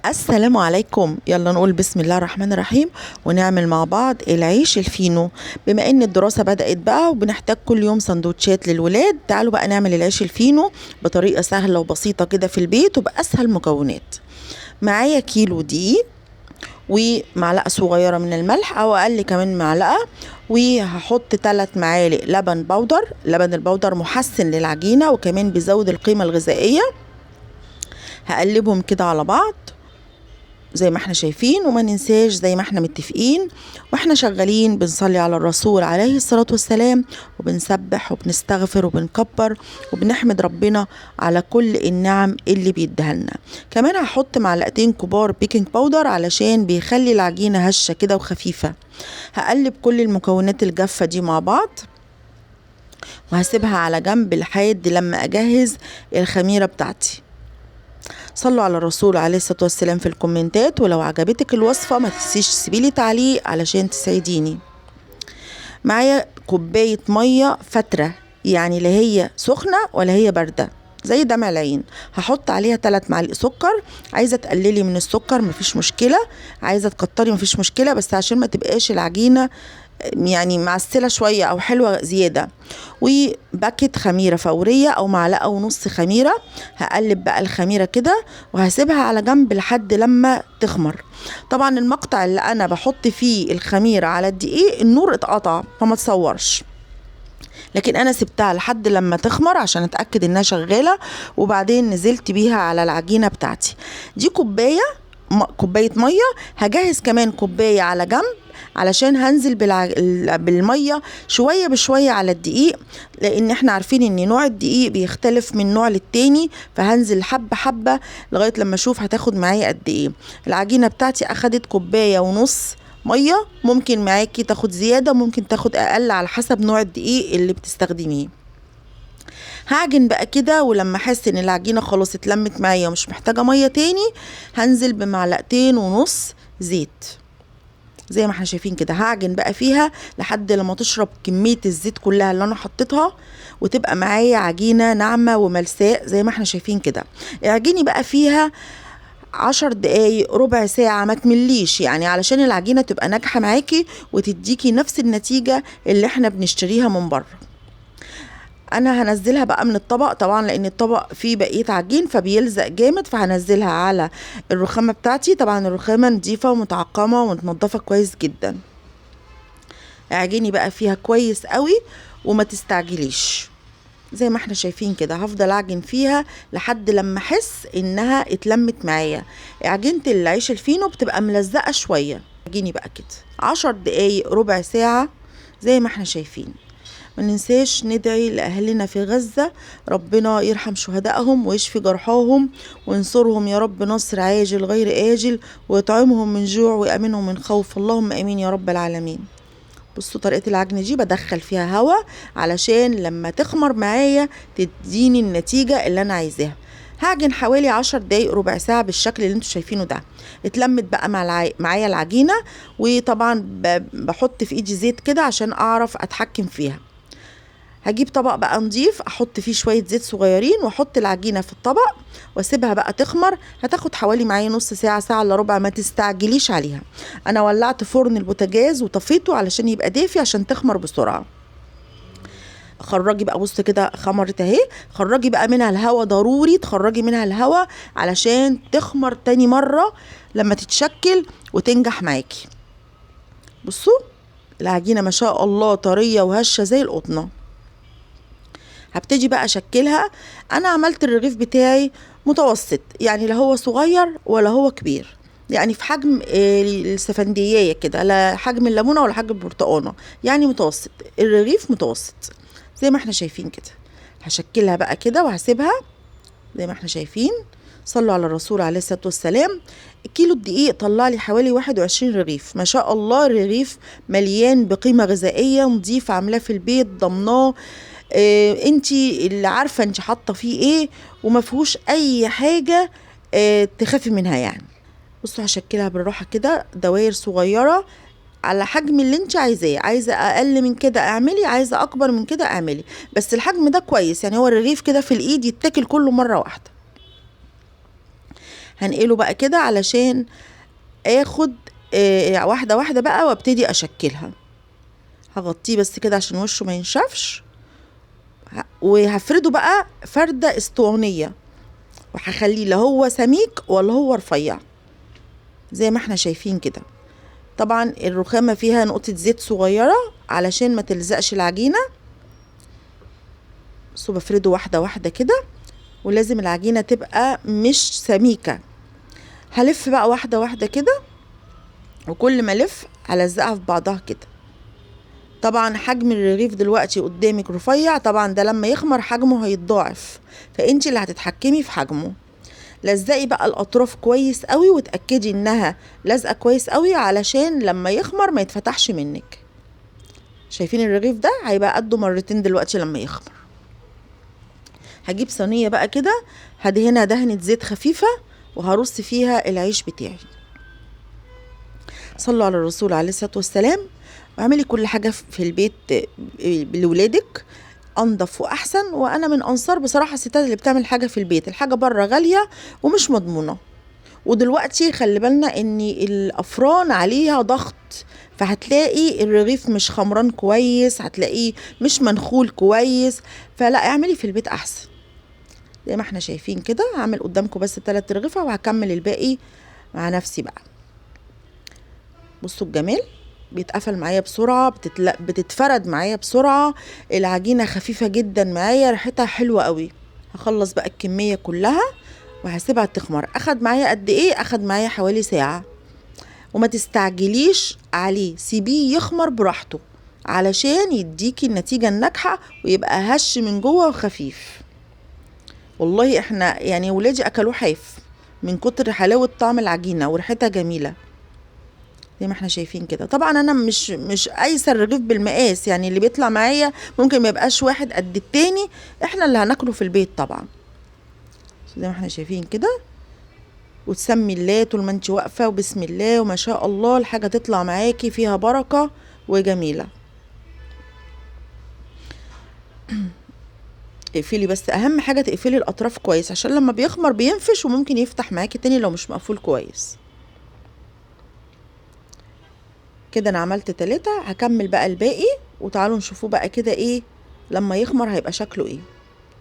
السلام عليكم. يلا نقول بسم الله الرحمن الرحيم ونعمل مع بعض العيش الفينو. بما ان الدراسة بدأت بقى وبنحتاج كل يوم سندوتشات للولاد، تعالوا بقى نعمل العيش الفينو بطريقة سهلة وبسيطة كده في البيت وبأسهل مكونات. معايا كيلو دقيق ومعلقة صغيرة من الملح او اقل كمان معلقة، وهحط 3 معالق لبن بودر. لبن البودر محسن للعجينة وكمان بيزود القيمة الغذائية. هقلبهم كده على بعض زي ما احنا شايفين، وما ننساش زي ما احنا متفقين واحنا شغالين بنصلي على الرسول عليه الصلاة والسلام، وبنسبح وبنستغفر وبنكبر وبنحمد ربنا على كل النعم اللي بيديها لنا. كمان هحط معلقتين كبار بيكنج باودر علشان بيخلي العجينة هشة كده وخفيفة. هقلب كل المكونات الجافة دي مع بعض وهسيبها على جنب لحد لما اجهز الخميرة بتاعتي. صلوا على الرسول عليه الصلاة والسلام في الكومنتات، ولو عجبتك الوصفة ما تنسيش تسيبيلي تعليق علشان تساعديني. معايا كوباية مية فترة، يعني لا هي سخنة ولا هي باردة زي دمع العين. هحط عليها 3 معالق سكر. عايزة تقللي من السكر مفيش مشكلة، عايزة تكتري مفيش مشكلة، بس عشان ما تبقاش العجينة يعني معسلة شوية او حلوة زيادة. وباكت خميرة فورية او معلقة ونص خميرة. هقلب بقى الخميرة كده وهسيبها على جنب لحد لما تخمر. طبعا المقطع اللي انا بحط فيه الخميرة على الدقيق النور اتقطع فما تصورش، لكن انا سبتها لحد لما تخمر عشان اتأكد انها شغالة، وبعدين نزلت بيها على العجينة بتاعتي. دي كوباية مية. هجهز كمان كوباية على جنب علشان هنزل بالمية شوية بشوية على الدقيق، لان احنا عارفين ان نوع الدقيق بيختلف من نوع للتاني، فهنزل حبة حبة لغاية لما اشوف هتاخد معايا قد ايه. العجينة بتاعتي اخدت 1.5 كوباية مية، ممكن معاكي تاخد زيادة ممكن تاخد اقل على حسب نوع الدقيق اللي بتستخدميه. هعجن بقى كده، ولما احس ان العجينة خلاص اتلمت معايا ومش محتاجة مية تاني هنزل ب1.5 معلقة زيت زي ما احنا شايفين كده. هعجن بقى فيها لحد لما تشرب كمية الزيت كلها اللي انا حطيتها وتبقى معايا عجينة ناعمة وملساء زي ما احنا شايفين كده. اعجني بقى فيها 10 دقايق ربع ساعة، ما تمليش يعني، علشان العجينة تبقى ناجحة معاكي وتديكي نفس النتيجة اللي احنا بنشتريها من بره. انا هنزلها بقى من الطبق طبعا لان الطبق فيه بقية عجين فبيلزق جامد، فهنزلها على الرخامة بتاعتي. طبعا الرخامة نضيفة ومتعقمة ومتنضفة كويس جدا. اعجني بقى فيها كويس قوي وما تستعجليش زي ما احنا شايفين كده. هفضل اعجن فيها لحد لما احس انها اتلمت معايا. عجينة العيش الفينو بتبقى ملزقة شوية. اعجني بقى كده 10 دقايق ربع ساعة زي ما احنا شايفين. ما ننساش ندعي لأهلنا في غزة، ربنا يرحم شهدائهم ويشفي جرحاهم وينصرهم يا رب نصر عاجل غير آجل، ويطعمهم من جوع ويأمنهم من خوف. اللهم آمين يا رب العالمين. بصوا طريقة العجن دي بدخل فيها هوا علشان لما تخمر معايا تديني النتيجة اللي أنا عايزاها. هعجن حوالي 10 دقايق ربع ساعة بالشكل اللي انتوا شايفينه ده. اتلمت بقى معايا العجينة، وطبعا بحط في ايدي زيت كده عشان اعرف اتحكم فيها. هجيب طبق بقى نضيف احط فيه شوية زيت صغيرين واحط العجينة في الطبق واسيبها بقى تخمر. هتاخد حوالي معايا نص ساعة ساعة الا ربع، ما تستعجليش عليها. انا ولعت فرن البوتاجاز وطفيته علشان يبقى دافي عشان تخمر بسرعة. خرجي بقى، بص كده خمرت اهي. خرجي بقى منها الهواء، ضروري تخرجي منها الهواء علشان تخمر تاني مرة لما تتشكل وتنجح معاكي. بصوا العجينة ما شاء الله طرية وهشة زي القطنة. هبتدي بقى اشكلها. انا عملت الرغيف بتاعي متوسط، يعني لا هو صغير ولا هو كبير، يعني في حجم السفندية كده، لا حجم الليمونة ولا حجم البرتقانة، يعني متوسط. الرغيف متوسط زي ما احنا شايفين كده. هشكلها بقى كده وهسيبها زي ما احنا شايفين. صلوا على الرسول عليه الصلاة والسلام. كيلو الدقيق طلع لي حوالي 21 رغيف. ما شاء الله الرغيف مليان بقيمة غذائية نضيفة، عاملاه في البيت ضمناه. انتي اللي عارفة انتي حاطة فيه ايه، وما فيهوش اي حاجة تخافي منها يعني. بصوا هشكلها بالراحة كده دواير صغيرة على حجم اللي انت عايزاه. عايزة اقل من كده اعملي، عايزة اكبر من كده اعملي، بس الحجم ده كويس يعني. هو الرغيف كده في الايد يتاكل كله مرة واحدة. هنقله بقى كده علشان اخد واحدة واحدة بقى وابتدي اشكلها. هغطيه بس كده عشان وشه ما ينشفش، وهفرده بقى فردة اسطوانية، وهخليه لا هو سميك ولا هو رفيع زي ما احنا شايفين كده. طبعا الرخامة فيها نقطة زيت صغيرة علشان ما تلزقش العجينة. بس بفرده واحدة واحدة كده، ولازم العجينة تبقى مش سميكة. هلف بقى واحدة واحدة كده، وكل ما الف هلزقها في بعضها كده. طبعا حجم الرغيف دلوقتي قدامك رفيع، طبعا ده لما يخمر حجمه هيتضاعف، فانت اللي هتتحكمي في حجمه. لزقي بقى الاطراف كويس قوي، وتأكدي انها لازقة كويس قوي علشان لما يخمر ما يتفتحش منك. شايفين الرغيف ده هيبقى قده مرتين دلوقتي لما يخمر. هجيب صينية بقى كده هدهنها دهنة زيت خفيفة، وهرص فيها العيش بتاعي. صلوا على الرسول عليه الصلاة والسلام. واعملي كل حاجة في البيت لولادك انضف واحسن. وانا من انصار بصراحة الستات اللي بتعمل حاجة في البيت. الحاجة بره غالية ومش مضمونة، ودلوقتي خلي بالنا ان الافران عليها ضغط، فهتلاقي الرغيف مش خمران كويس، هتلاقيه مش منخول كويس. فلا، اعملي في البيت احسن. زي ما احنا شايفين كده، هعمل قدامكم بس 3 رغيفة وهكمل الباقي مع نفسي بقى. بصوا الجمال، بيتقفل معايا بسرعة، بتتفرد معايا بسرعة. العجينة خفيفة جدا معايا، ريحتها حلوة قوي. هخلص بقى الكمية كلها وهسيبها تخمر. اخد معايا قد ايه؟ اخد معايا حوالي ساعة. وما تستعجليش عليه، سيبيه يخمر براحته علشان يديكي النتيجة الناجحة ويبقى هش من جوه وخفيف. والله احنا يعني ولادي اكلوه حاف من كتر حلاوة طعم العجينة وريحتها جميلة زي ما احنا شايفين كده. طبعا انا مش قايسه الرغيف بالمقاس، يعني اللي بيطلع معايا ممكن ما يبقاش واحد قد التاني، احنا اللي هناكله في البيت طبعا زي ما احنا شايفين كده. وتسمي الله طول ما انت واقفه، وبسم الله وما شاء الله الحاجه تطلع معاكي فيها بركه وجميله. اقفلي، بس اهم حاجه تقفلي الاطراف كويس عشان لما بيخمر بينفش وممكن يفتح معاكي تاني لو مش مقفول كويس. كده انا عملت 3، هكمل بقى الباقي وتعالوا نشوفوه بقى كده ايه لما يخمر هيبقى شكله ايه.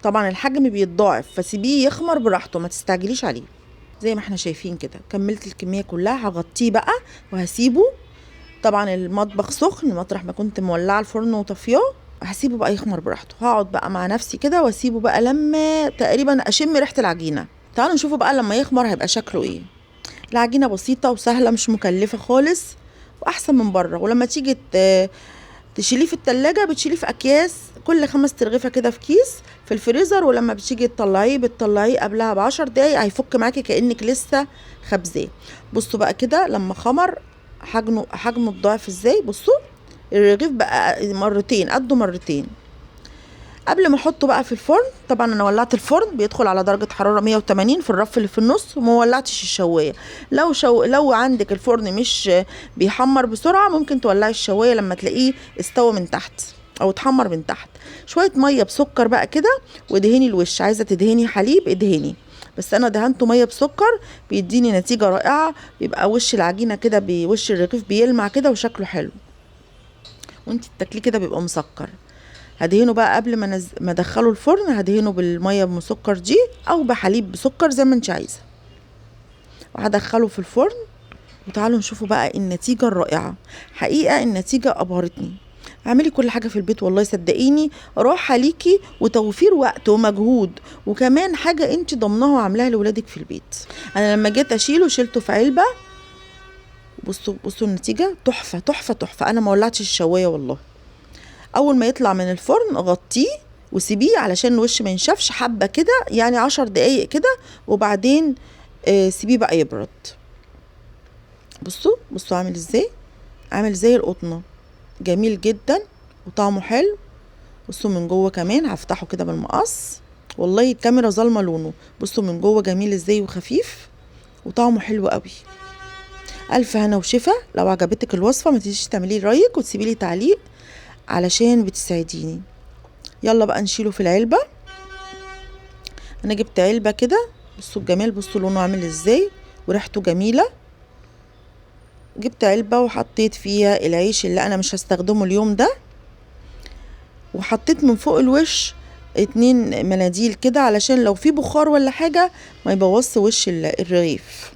طبعا الحجم بيتضاعف، فسيبيه يخمر براحته، ما تستعجليش عليه. زي ما احنا شايفين كده كملت الكمية كلها. هغطيه بقى وهسيبه. طبعا المطبخ سخن مطرح ما كنت مولعه الفرن وطفياه، هسيبه بقى يخمر براحته. هقعد بقى مع نفسي كده واسيبه بقى لما تقريبا اشم ريحة العجينة. تعالوا نشوفه بقى لما يخمر هيبقى شكله ايه. العجينة بسيطة وسهلة، مش مكلفة خالص، واحسن من بره. ولما تيجي تشيليه في التلاجة بتشيليه في اكياس، كل 5 ترغيفة كده في كيس في الفريزر. ولما بتيجي تطلعيه بتطلعيه قبلها ب10 دقايق، هيفك معاكي كأنك لسه خبزاه. بصوا بقى كده لما خمر حجمه الضعف ازاي. بصوا الرغيف بقى مرتين قده مرتين. قبل ما احطه بقى في الفرن، طبعا انا ولعت الفرن بيدخل على درجه حراره 180 في الرف اللي في النص، وما ولعتش الشوايه. لو عندك الفرن مش بيحمر بسرعه ممكن تولعي الشوايه لما تلاقيه استوى من تحت او اتحمر من تحت. شويه ميه بسكر بقى كده وادهني الوش. عايزه تدهني حليب ادهني، بس انا دهنته ميه بسكر بيديني نتيجه رائعه. بيبقى وش العجينه كده بوش الرغيف بيلمع كده وشكله حلو، وانت بتاكليه كده بيبقى مسكر. هدهنه بقى قبل ما ادخله الفرن، هدهنه بالميه بمسكر دي او بحليب بسكر زي ما انت عايزه، وهدخله في الفرن. وتعالوا نشوفوا بقى النتيجه الرائعه. حقيقه النتيجه ابهرتني. اعملي كل حاجه في البيت والله صدقيني راحه ليكي وتوفير وقت ومجهود، وكمان حاجه انت ضمناها وعاملاها لاولادك في البيت. انا لما جيت اشيله شيلته في علبه. بصوا النتيجه تحفه تحفه تحفه. انا ما ولعتش الشوايه والله. اول ما يطلع من الفرن غطيه وسيبيه علشان الوش ما ينشفش حبه كده، يعني 10 دقايق كده، وبعدين سيبيه بقى يبرد. بصوا عامل زي القطنه، جميل جدا وطعمه حلو. بصوا من جوه كمان، هفتحه كده بالمقص. والله الكاميرا ظالمه لونه. بصوا من جوه جميل ازاي وخفيف وطعمه حلو قوي. الف هنا وشفا. لو عجبتك الوصفه ما تنسيش تعملي رايك وتسيبي لي تعليق علشان بتساعديني. يلا بقى نشيله في العلبة. انا جبت علبة كده بصوا الجمال، بصوا لونه عامل ازاي وريحته جميلة. جبت علبة وحطيت فيها العيش اللي انا مش هستخدمه اليوم ده، وحطيت من فوق الوش 2 مناديل كده علشان لو في بخار ولا حاجة ما يبوظش وش الرغيف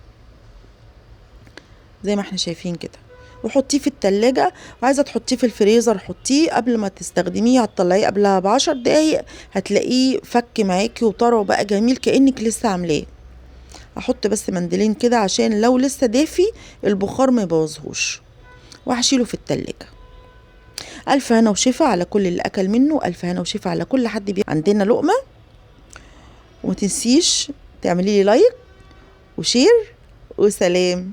زي ما احنا شايفين كده. وحطيه في التلاجة، وعايزة تحطيه في الفريزر حطيه قبل ما تستخدميه، هتطلعيه قبلها ب10 دقايق هتلاقيه فك معاكي وطرى وبقى جميل كأنك لسه عاملاه. هحط بس منديلين كده عشان لو لسه دافي البخار ما يبوظهوش، وهشيله في التلاجة. ألف هنا وشفا على كل اللي أكل منه، ألف هنا وشفا على كل حد عندنا لقمة. ومتنسيش تعملي لي لايك وشير وسلام.